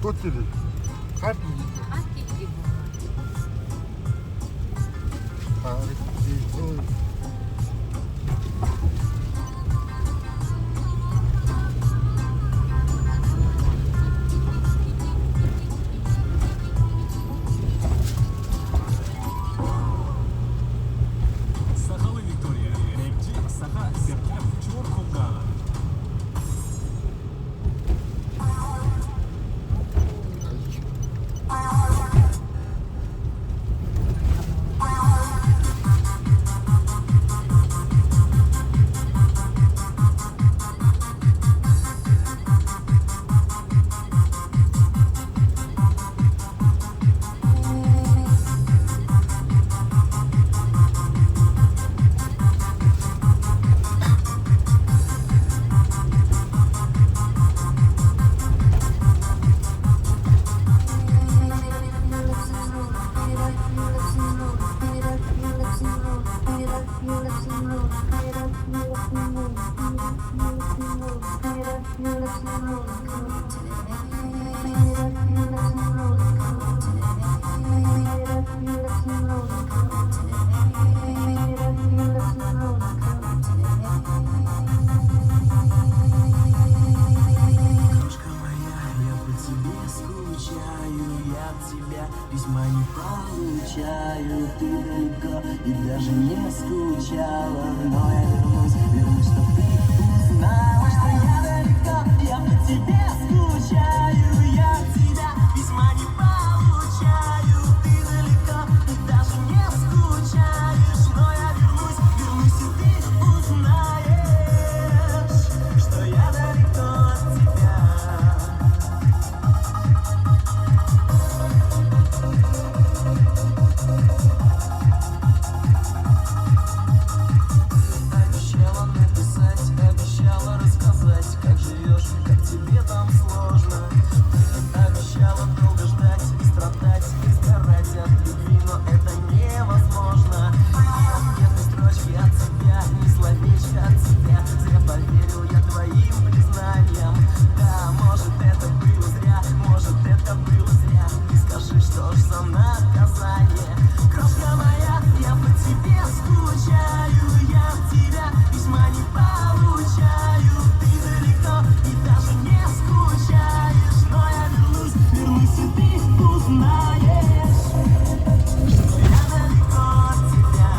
이것들은 가리 가리도 Сахалы Виктория. Репти, Саха, Серкев, Чуркунга. Крошка моя, я по тебе скучаю, я от тебя письма не получаю. Ты далеко и даже не скучала, но я вернусь, чтоб ты узнала, что я далеко, я по тебе скучаю, я от тебя письма не получаю. Ты далеко и даже не скучаешь, но я вернусь, и ты узнаешь, что я далеко от тебя. Обещала написать, обещала рассказать, как живешь, как тебе там сложно. Обещала долго ждать и страдать, и сгорать от любви, но это невозможно. Ни ответной строчки от тебя, ни словечка от тебя. Зря поверил я твоим признаниям. Да, может это было зря, может это было зря. И скажи, что ж за наказание. Крошка моя, я по тебе скучаю, я от тебя письма не получаю. Ты далеко и даже не скучаешь, но я вернусь, и ты узнаешь, что я далеко от тебя.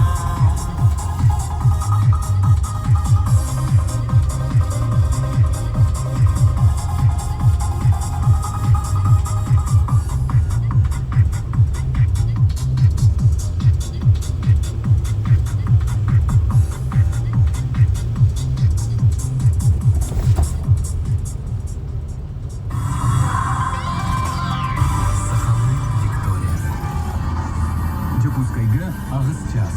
Сахалы Виктория. Тюпускайга Агыс час.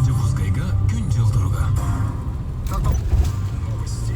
Тюпускайга күн жылдырга. Новости.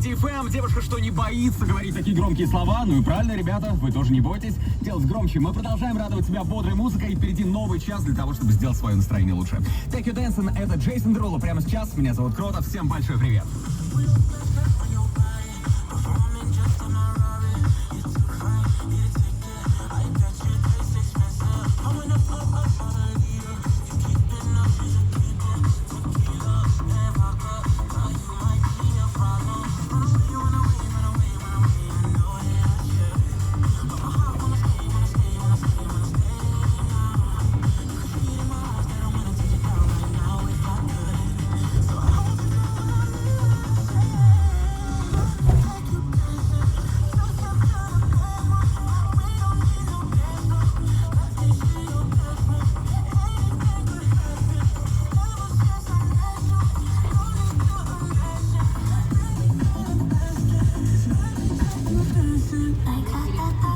Energy FM. Девушка, что не боится говорить такие громкие слова. Ну и правильно, ребята, вы тоже не бойтесь делать громче. Мы продолжаем радовать тебя бодрой музыкой. И впереди новый час для того, чтобы сделать свое настроение лучше. Take You Dancing, это Джейсон Деруло. Прямо сейчас меня зовут Крота. Всем большой привет. Like